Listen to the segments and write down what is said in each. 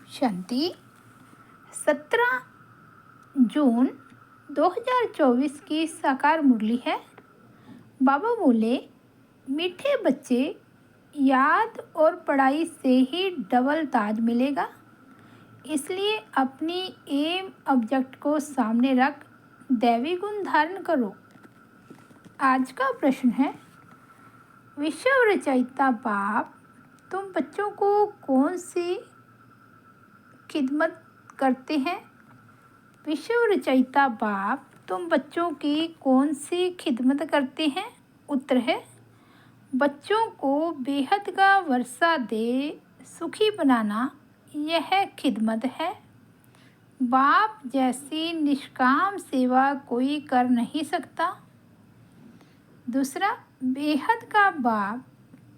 शांति 17 जून 2024 की साकार मुरली है। बाबा बोले, मीठे बच्चे, याद और पढ़ाई से ही डबल ताज मिलेगा, इसलिए अपनी एम ऑब्जेक्ट को सामने रख दैवी गुण धारण करो। आज का प्रश्न है, विश्व रचयिता बाप, तुम बच्चों को कौन सी खिदमत करते हैं? विश्व रचयिता बाप, तुम बच्चों की कौन सी खिदमत करते हैं? उत्तर है, बच्चों को बेहद का वर्षा दे सुखी बनाना, यह खिदमत है। बाप जैसी निष्काम सेवा कोई कर नहीं सकता। दूसरा, बेहद का बाप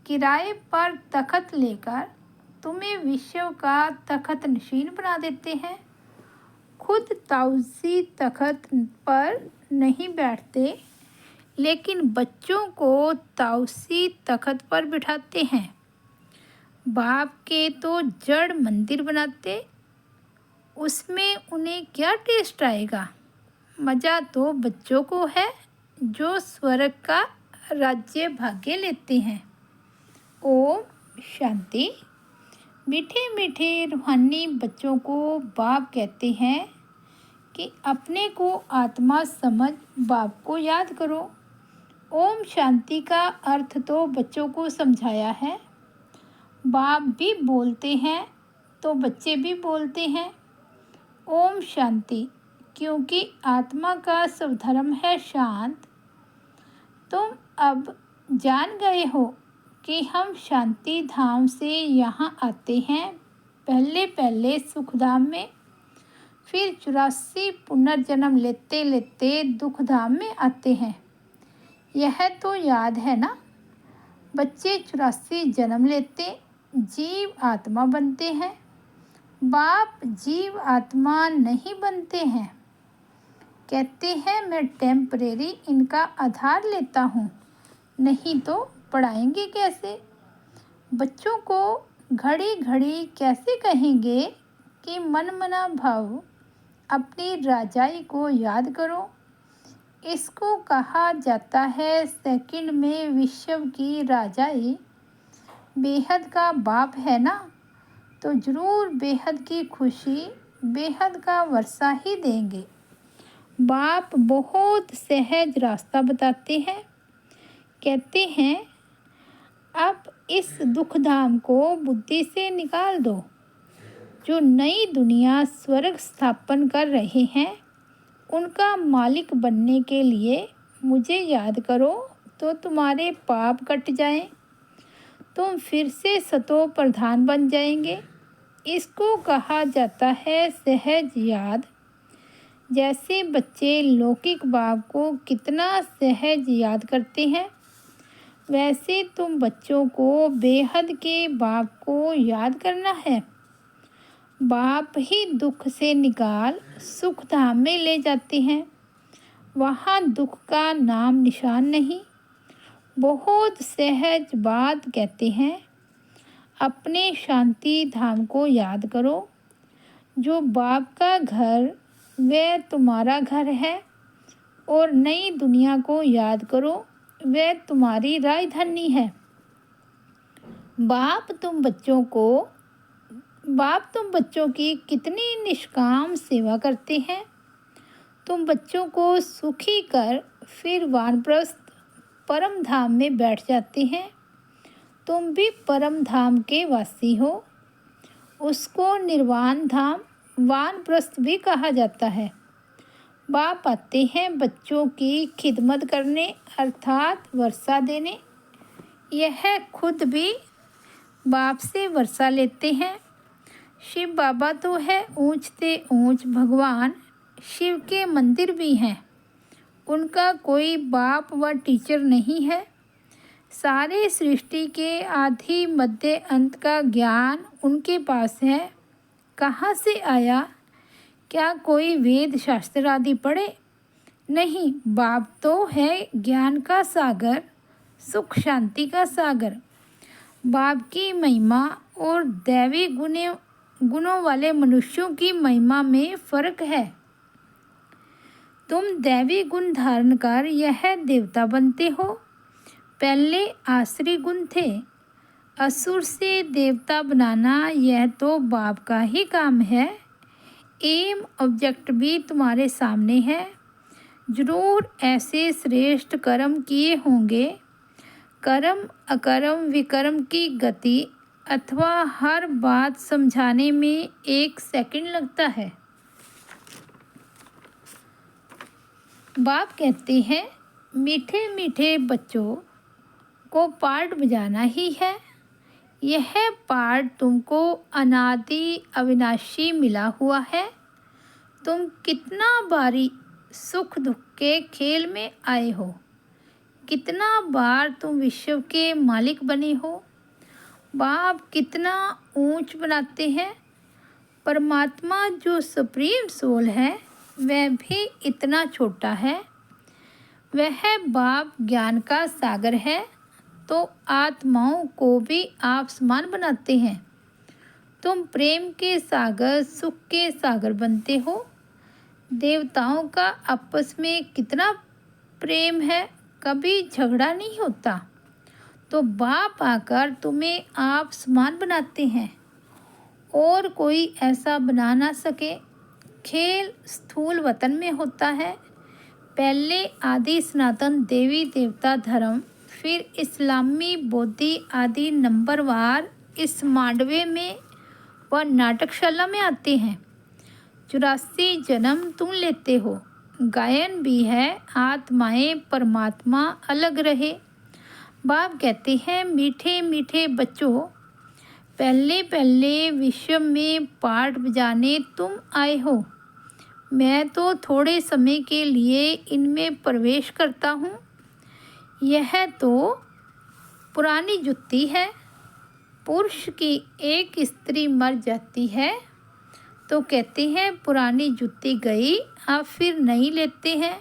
किराए पर तखत लेकर तुम्हें विश्व का तखत नशीन बना देते हैं। खुद ताउसी तखत पर नहीं बैठते, लेकिन बच्चों को ताउसी तखत पर बिठाते हैं। बाप के तो जड़ मंदिर बनाते, उसमें उन्हें क्या टेस्ट आएगा? मज़ा तो बच्चों को है जो स्वर्ग का राज्य भाग्य लेते हैं। ओम शांति। मीठे मीठे रूहानी बच्चों को बाप कहते हैं कि अपने को आत्मा समझ बाप को याद करो। ओम शांति का अर्थ तो बच्चों को समझाया है। बाप भी बोलते हैं तो बच्चे भी बोलते हैं ओम शांति, क्योंकि आत्मा का स्वधर्म है शांत। तुम अब जान गए हो कि हम शांति धाम से यहाँ आते हैं, पहले पहले सुखधाम में, फिर 84 पुनर्जन्म लेते लेते दुखधाम में आते हैं। यह तो याद है ना? बच्चे 84 जन्म लेते, जीव आत्मा बनते हैं। बाप जीव आत्मा नहीं बनते हैं। कहते हैं मैं टेम्परेरी इनका आधार लेता हूँ, नहीं तो पढ़ाएंगे कैसे? बच्चों को घड़ी घड़ी कैसे कहेंगे कि मन मना भाव अपनी राजाई को याद करो? इसको कहा जाता है सेकंड में विश्व की राजाई। बेहद का बाप है ना, तो ज़रूर बेहद की खुशी, बेहद का वर्षा ही देंगे। बाप बहुत सहज रास्ता बताते हैं। कहते हैं अब इस दुखधाम को बुद्धि से निकाल दो। जो नई दुनिया स्वर्ग स्थापन कर रहे हैं, उनका मालिक बनने के लिए मुझे याद करो तो तुम्हारे पाप कट जाएं। तुम फिर से सतो प्रधान बन जाएंगे। इसको कहा जाता है सहज याद। जैसे बच्चे लौकिक बाप को कितना सहज याद करते हैं, वैसे तुम बच्चों को बेहद के बाप को याद करना है। बाप ही दुख से निकाल सुख धाम में ले जाते हैं। वहाँ दुख का नाम निशान नहीं। बहुत सहज बात कहते हैं, अपने शांति धाम को याद करो। जो बाप का घर वह तुम्हारा घर है, और नई दुनिया को याद करो, वह तुम्हारी राजधानी है। बाप तुम बच्चों की कितनी निष्काम सेवा करते हैं। तुम बच्चों को सुखी कर फिर वानप्रस्थ परम धाम में बैठ जाते हैं। तुम भी परम धाम के वासी हो। उसको निर्वाण धाम, वानप्रस्थ भी कहा जाता है। बाप आते हैं बच्चों की खिदमत करने, अर्थात वर्षा देने। यह खुद भी बाप से वर्षा लेते हैं। शिव बाबा तो है ऊंच से ऊंच भगवान, शिव के मंदिर भी हैं। उनका कोई बाप व टीचर नहीं है। सारे सृष्टि के आदि मध्य अंत का ज्ञान उनके पास है। कहाँ से आया? क्या कोई वेद शास्त्र आदि पढ़े? नहीं, बाप तो है ज्ञान का सागर, सुख शांति का सागर। बाप की महिमा और दैवी गुण गुणों वाले मनुष्यों की महिमा में फर्क है। तुम दैवी गुण धारण कर यह देवता बनते हो। पहले आसुरी गुण थे। असुर से देवता बनाना यह तो बाप का ही काम है। एम ऑब्जेक्ट भी तुम्हारे सामने है। जरूर ऐसे श्रेष्ठ कर्म किए होंगे। कर्म अकर्म विकर्म की गति अथवा हर बात समझाने में 1 सेकंड लगता है। बाप कहते हैं मीठे मीठे बच्चों को पार्ट बजाना ही है। यह पार्ट तुमको अनादि अविनाशी मिला हुआ है। तुम कितना बारी सुख दुख के खेल में आए हो। कितना बार तुम विश्व के मालिक बने हो। बाप कितना ऊंच बनाते हैं। परमात्मा जो सुप्रीम सोल है वह भी इतना छोटा है। वह बाप ज्ञान का सागर है तो आत्माओं को भी आप समान बनाते हैं। तुम प्रेम के सागर सुख के सागर बनते हो। देवताओं का आपस में कितना प्रेम है, कभी झगड़ा नहीं होता। तो बाप आकर तुम्हें आप समान बनाते हैं और कोई ऐसा बना ना सके। खेल स्थूल वतन में होता है। पहले आदि सनातन देवी देवता धर्म, फिर इस्लामी बौद्धि आदि नंबरवार इस मांडवे में व नाटकशाला में आते हैं। 84 जन्म तुम लेते हो। गायन भी है आत्माएं परमात्मा अलग रहे। बाप कहते हैं मीठे मीठे बच्चों, पहले पहले विश्व में पार्ट बजाने तुम आए हो। मैं तो थोड़े समय के लिए इनमें प्रवेश करता हूँ। यह तो पुरानी जुत्ती है। पुरुष की एक स्त्री मर जाती है तो कहते हैं पुरानी जुत्ती गई, अब फिर नई लेते हैं।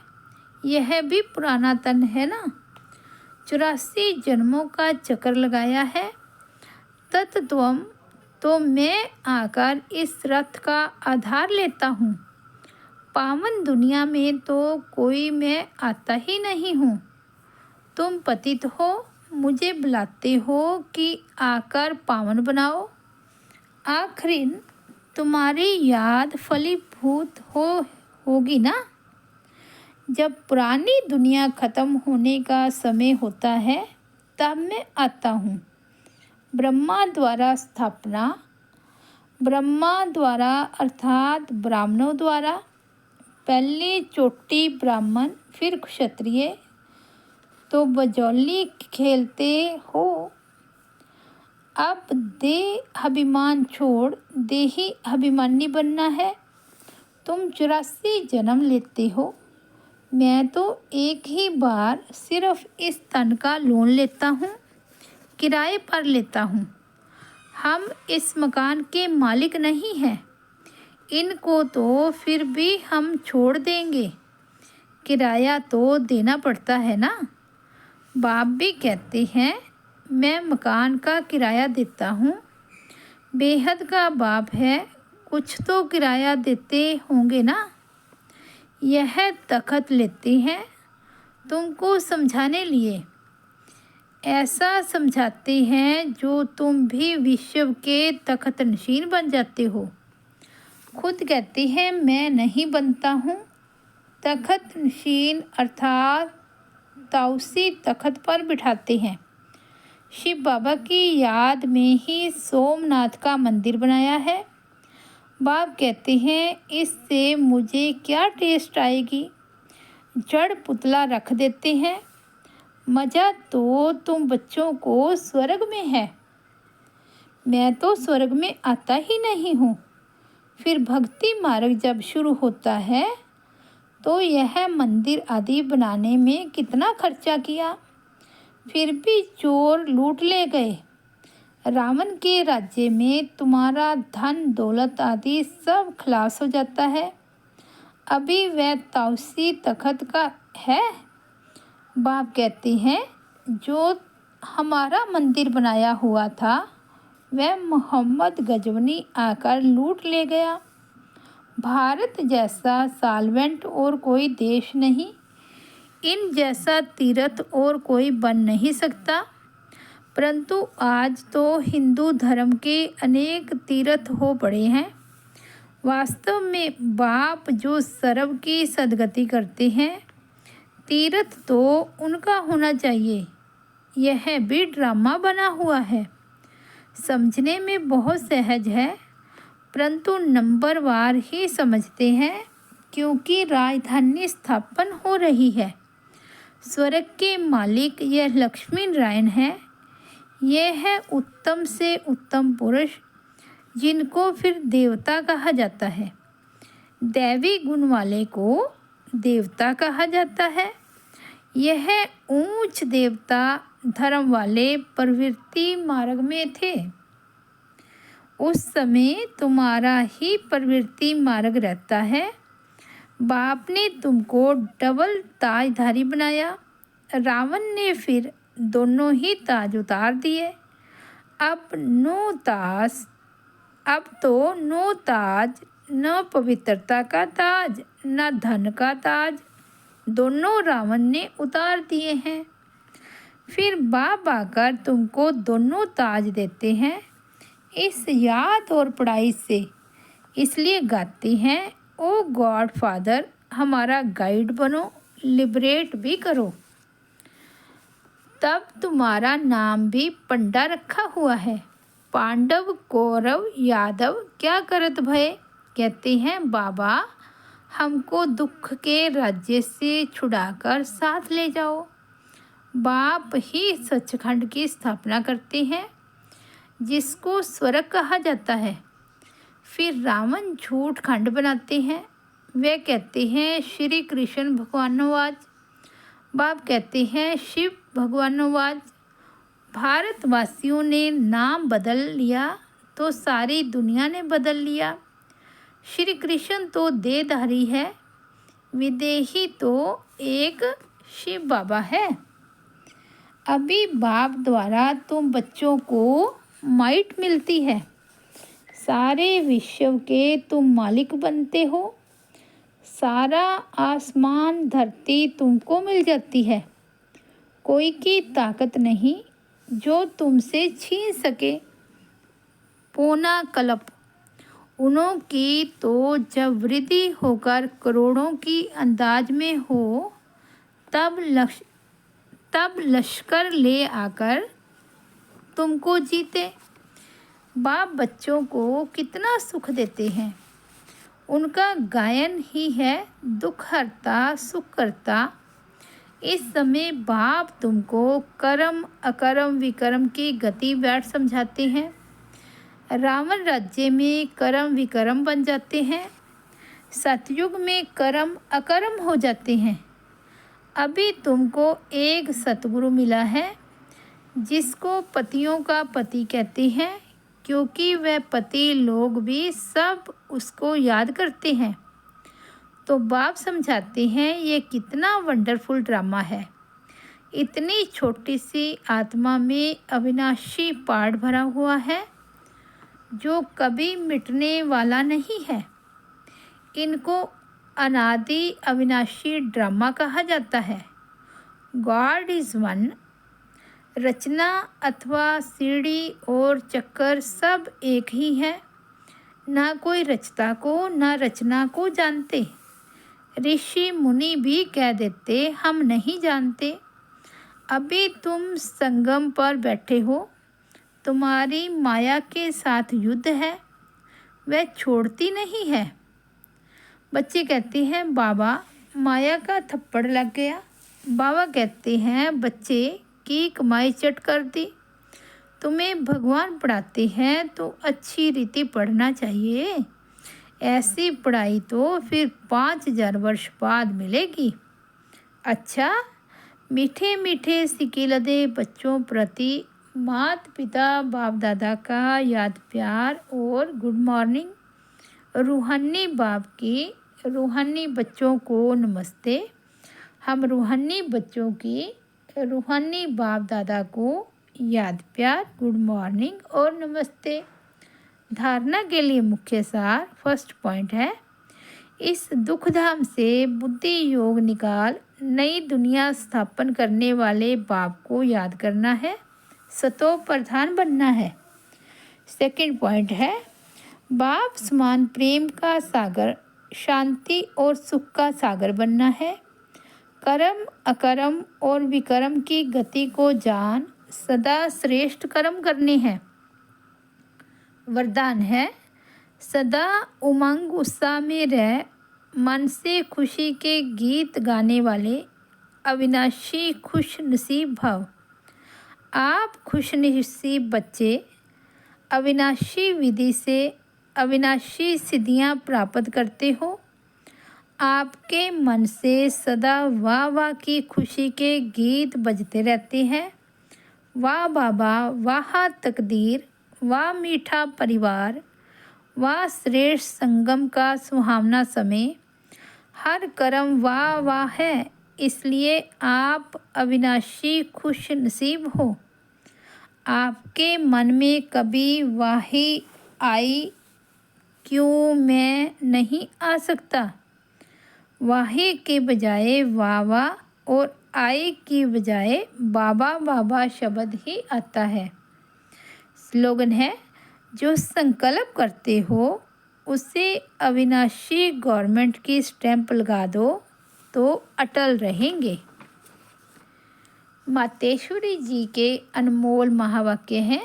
यह भी पुराना तन है ना। 84 जन्मों का चक्कर लगाया है। तत्त्वम तो मैं आकर इस रथ का आधार लेता हूँ। पावन दुनिया में तो कोई मैं आता ही नहीं हूँ। तुम पतित हो, मुझे बुलाते हो कि आकर पावन बनाओ। आखिर तुम्हारी याद फलीभूत होगी ना। जब पुरानी दुनिया खत्म होने का समय होता है तब मैं आता हूँ। ब्रह्मा द्वारा स्थापना, ब्रह्मा द्वारा अर्थात ब्राह्मणों द्वारा। पहले चोटी ब्राह्मण फिर क्षत्रिय, तो बजौली खेलते हो। अब देह अभिमान छोड़ देही अभिमानी बनना है। तुम 84 जन्म लेते हो। मैं तो एक ही बार सिर्फ इस तन का लोन लेता हूँ, किराए पर लेता हूँ। हम इस मकान के मालिक नहीं हैं। इनको तो फिर भी हम छोड़ देंगे। किराया तो देना पड़ता है ना। बाप भी कहते हैं मैं मकान का किराया देता हूँ। बेहद का बाप है, कुछ तो किराया देते होंगे ना। यह तखत लेते हैं तुमको समझाने लिए। ऐसा समझाते हैं जो तुम भी विश्व के तखत नशीन बन जाते हो। खुद कहते हैं मैं नहीं बनता हूँ। तखत नशीन अर्थात ताउसी तखत पर बिठाते हैं। शिव बाबा की याद में ही सोमनाथ का मंदिर बनाया है। बाप कहते हैं इससे मुझे क्या टेस्ट आएगी। जड़ पुतला रख देते हैं। मज़ा तो तुम बच्चों को स्वर्ग में है। मैं तो स्वर्ग में आता ही नहीं हूँ। फिर भक्ति मार्ग जब शुरू होता है तो यह मंदिर आदि बनाने में कितना खर्चा किया, फिर भी चोर लूट ले गए। रावण के राज्य में तुम्हारा धन दौलत आदि सब खलास हो जाता है। अभी वह ताउसी तखत का है। बाप कहते हैं जो हमारा मंदिर बनाया हुआ था वह मोहम्मद गजनवी आकर लूट ले गया। भारत जैसा सॉल्वेंट और कोई देश नहीं, इन जैसा तीर्थ और कोई बन नहीं सकता। परंतु आज तो हिंदू धर्म के अनेक तीर्थ हो पड़े हैं। वास्तव में बाप जो सर्व की सद्गति करते हैं, तीर्थ तो उनका होना चाहिए। यह भी ड्रामा बना हुआ है, समझने में बहुत सहज है, परंतु नंबरवार ही समझते हैं, क्योंकि राजधानी स्थापन हो रही है। स्वर्ग के मालिक यह लक्ष्मी नारायण है। यह है उत्तम से उत्तम पुरुष, जिनको फिर देवता कहा जाता है। दैवी गुण वाले को देवता कहा जाता है। यह ऊंच देवता धर्म वाले प्रवृत्ति मार्ग में थे। उस समय तुम्हारा ही प्रवृत्ति मार्ग रहता है। बाप ने तुमको डबल ताजधारी बनाया। रावण ने फिर दोनों ही ताज उतार दिए। अब तो नो ताज, न पवित्रता का ताज, न धन का ताज, दोनों रावण ने उतार दिए हैं। फिर बाप आकर तुमको दोनों ताज देते हैं। इस याद और पढ़ाई से इसलिए गाते हैं, ओ गॉड फादर, हमारा गाइड बनो, लिबरेट भी करो। तब तुम्हारा नाम भी पंडा रखा हुआ है। पांडव, कौरव, यादव क्या करत भय? कहते हैं बाबा, हमको दुख के राज्य से छुड़ाकर साथ ले जाओ। बाप ही सचखंड की स्थापना करते हैं, जिसको स्वर्ग कहा जाता है। फिर रावण झूठ खंड बनाते हैं। वे कहते हैं श्री कृष्ण भगवानोवाज। बाप कहते हैं शिव भगवानोवाज। भारतवासियों ने नाम बदल लिया तो सारी दुनिया ने बदल लिया। श्री कृष्ण तो देहधारी है, विदेही तो एक शिव बाबा है। अभी बाप द्वारा तुम बच्चों को माइट मिलती है। सारे विश्व के तुम मालिक बनते हो। सारा आसमान धरती तुमको मिल जाती है। कोई की ताकत नहीं जो तुमसे छीन सके। पोना कल्प उनों की तो जब वृद्धि होकर करोड़ों की अंदाज में हो, तब लश्कर ले आकर तुमको जीते। बाप बच्चों को कितना सुख देते हैं। उनका गायन ही है दुख हरता सुख करता। इस समय बाप तुमको कर्म अकर्म विकर्म की गति बैठ समझाते हैं। रावण राज्य में कर्म विकर्म बन जाते हैं। सतयुग में कर्म अकर्म हो जाते हैं। अभी तुमको एक सतगुरु मिला है, जिसको पतियों का पति कहते हैं, क्योंकि वह पति लोग भी सब उसको याद करते हैं। तो बाप समझाते हैं ये कितना वंडरफुल ड्रामा है। इतनी छोटी सी आत्मा में अविनाशी पाठ भरा हुआ है, जो कभी मिटने वाला नहीं है। इनको अनादि अविनाशी ड्रामा कहा जाता है। God is one. रचना अथवा सीढ़ी और चक्कर सब एक ही है। ना कोई रचता को ना रचना को जानते। ऋषि मुनि भी कह देते हम नहीं जानते। अभी तुम संगम पर बैठे हो। तुम्हारी माया के साथ युद्ध है, वह छोड़ती नहीं है। बच्चे कहते हैं बाबा माया का थप्पड़ लग गया। बाबा कहते हैं बच्चे की कमाई चट कर दी। तुम्हें भगवान पढ़ाते हैं तो अच्छी रीति पढ़ना चाहिए। ऐसी पढ़ाई तो फिर 5000 वर्ष बाद मिलेगी। अच्छा, मीठे मीठे सिक्के लदे बच्चों प्रति माता पिता बाप दादा का याद प्यार और गुड मॉर्निंग। रूहानी बाप की रूहानी बच्चों को नमस्ते। हम रूहानी बच्चों की रूहानी बाप दादा को याद प्यार, गुड मॉर्निंग और नमस्ते। धारणा के लिए मुख्य सार फर्स्ट पॉइंट है, इस दुखधाम से बुद्धि योग निकाल नई दुनिया स्थापन करने वाले बाप को याद करना है, सतो प्रधान बनना है। सेकंड पॉइंट है, बाप समान प्रेम का सागर, शांति और सुख का सागर बनना है। कर्म अकर्म और विकर्म की गति को जान सदा श्रेष्ठ कर्म करने हैं। वरदान है, सदा उमंग उत्साह में रह मन से खुशी के गीत गाने वाले अविनाशी खुश नसीब भव। आप खुश नसीब बच्चे अविनाशी विधि से अविनाशी सिद्धियां प्राप्त करते हो। आपके मन से सदा वाह वाह की खुशी के गीत बजते रहते हैं। वाह बाबा, वाह तकदीर, वाह मीठा परिवार, वाह श्रेष्ठ संगम का सुहावना समय। हर कर्म वाह वाह है, इसलिए आप अविनाशी खुश नसीब हो। आपके मन में कभी वाही आई क्यों मैं नहीं आ सकता, वाही के बजाय वाह वाह और आई की बजाय बाबा बाबा शब्द ही आता है। स्लोगन है, जो संकल्प करते हो उसे अविनाशी गवर्नमेंट की स्टैंप लगा दो तो अटल रहेंगे। मातेश्वरी जी के अनमोल महावाक्य हैं।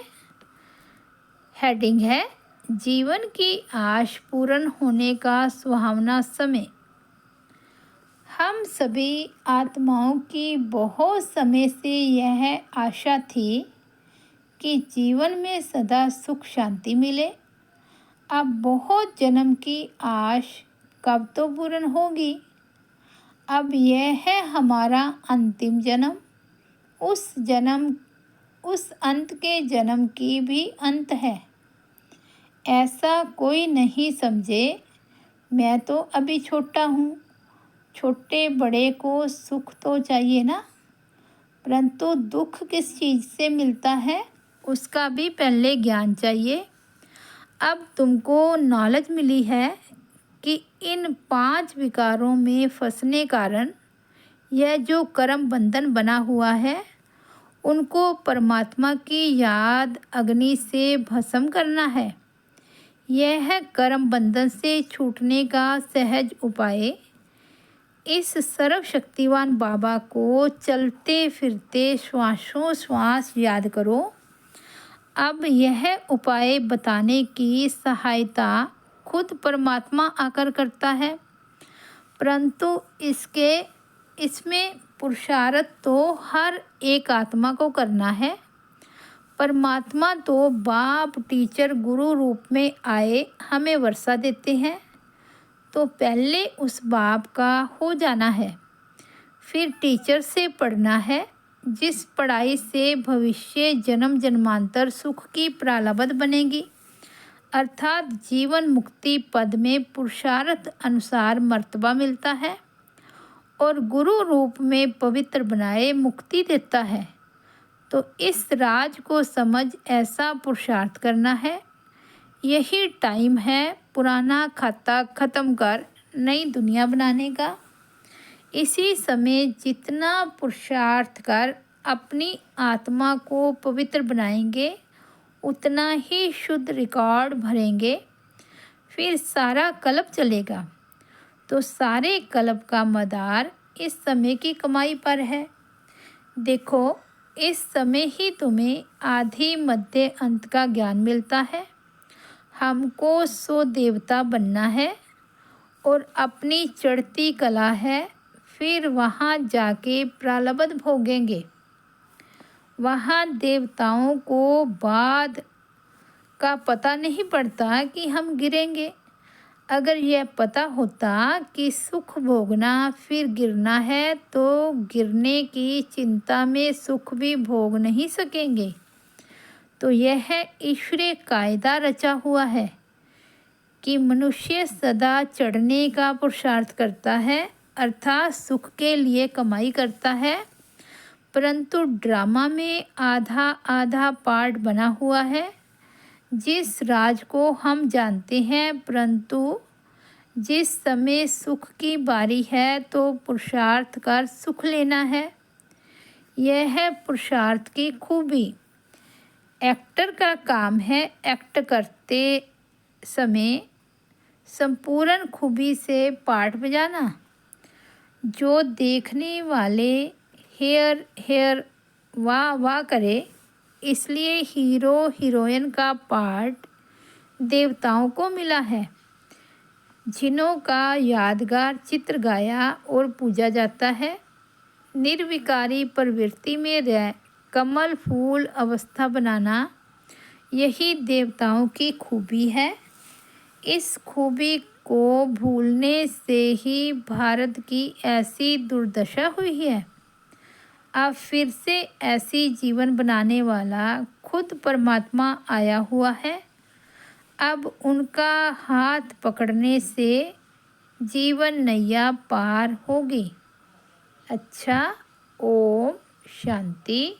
हेडिंग है, जीवन की आश पूर्ण होने का सुहावना समय। हम सभी आत्माओं की बहुत समय से यह आशा थी कि जीवन में सदा सुख शांति मिले। अब बहुत जन्म की आश कब तो पूर्ण होगी। अब यह है हमारा अंतिम जन्म। उस अंत के जन्म की भी अंत है। ऐसा कोई नहीं समझे मैं तो अभी छोटा हूँ। छोटे बड़े को सुख तो चाहिए ना, परंतु दुख किस चीज़ से मिलता है उसका भी पहले ज्ञान चाहिए। अब तुमको नॉलेज मिली है कि इन 5 विकारों में फंसने कारण यह जो कर्म बंधन बना हुआ है उनको परमात्मा की याद अग्नि से भस्म करना है। यह है कर्म बंधन से छूटने का सहज उपाय। इस सर्वशक्तिवान बाबा को चलते फिरते श्वासों श्वास याद करो। अब यह उपाय बताने की सहायता खुद परमात्मा आकर करता है, परंतु इसमें पुरुषार्थ तो हर एक आत्मा को करना है। परमात्मा तो बाप टीचर गुरु रूप में आए हमें वर्षा देते हैं, तो पहले उस बाप का हो जाना है, फिर टीचर से पढ़ना है, जिस पढ़ाई से भविष्य जन्म जन्मांतर सुख की प्रालब्ध बनेगी, अर्थात जीवन मुक्ति पद में पुरुषार्थ अनुसार मर्तबा मिलता है और गुरु रूप में पवित्र बनाए मुक्ति देता है। तो इस राज को समझ ऐसा पुरुषार्थ करना है। यही टाइम है पुराना खाता ख़त्म कर नई दुनिया बनाने का। इसी समय जितना पुरुषार्थ कर अपनी आत्मा को पवित्र बनाएंगे उतना ही शुद्ध रिकॉर्ड भरेंगे, फिर सारा कल्प चलेगा। तो सारे कल्प का मदार इस समय की कमाई पर है। देखो, इस समय ही तुम्हें आदि मध्य अंत का ज्ञान मिलता है। हमको सो देवता बनना है और अपनी चढ़ती कला है, फिर वहाँ जाके प्रालब्ध भोगेंगे। वहाँ देवताओं को बाद का पता नहीं पड़ता कि हम गिरेंगे। अगर यह पता होता कि सुख भोगना फिर गिरना है तो गिरने की चिंता में सुख भी भोग नहीं सकेंगे। तो यह ईश्वरीय कायदा रचा हुआ है कि मनुष्य सदा चढ़ने का पुरुषार्थ करता है, अर्थात सुख के लिए कमाई करता है, परंतु ड्रामा में आधा आधा पार्ट बना हुआ है। जिस राज को हम जानते हैं, परंतु जिस समय सुख की बारी है तो पुरुषार्थ कर सुख लेना है। यह है पुरुषार्थ की खूबी। एक्टर का काम है एक्ट करते समय संपूर्ण खूबी से पार्ट बजाना। जो देखने वाले हेयर हेयर वाह वाह करे। इसलिए हीरो हीरोइन का पार्ट देवताओं को मिला है, जिन्हों का यादगार चित्र गाया और पूजा जाता है। निर्विकारी प्रवृत्ति में रह कमल फूल अवस्था बनाना, यही देवताओं की खूबी है। इस खूबी को भूलने से ही भारत की ऐसी दुर्दशा हुई है। अब फिर से ऐसी जीवन बनाने वाला खुद परमात्मा आया हुआ है। अब उनका हाथ पकड़ने से जीवन नैया पार होगी। अच्छा, ओम शांति।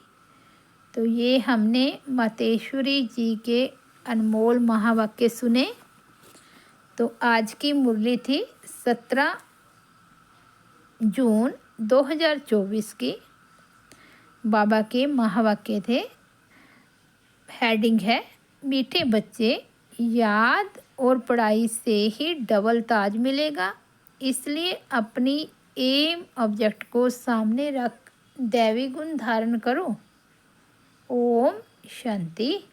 तो ये हमने मातेश्वरी जी के अनमोल महावाक्य सुने। तो आज की मुरली थी 17 जून 2024 की। बाबा के महावाक्य थे। हेडिंग है मीठे बच्चे, याद और पढ़ाई से ही डबल ताज मिलेगा। इसलिए अपनी एम ऑब्जेक्ट को सामने रख दैवी गुण धारण करो। ओम शांति।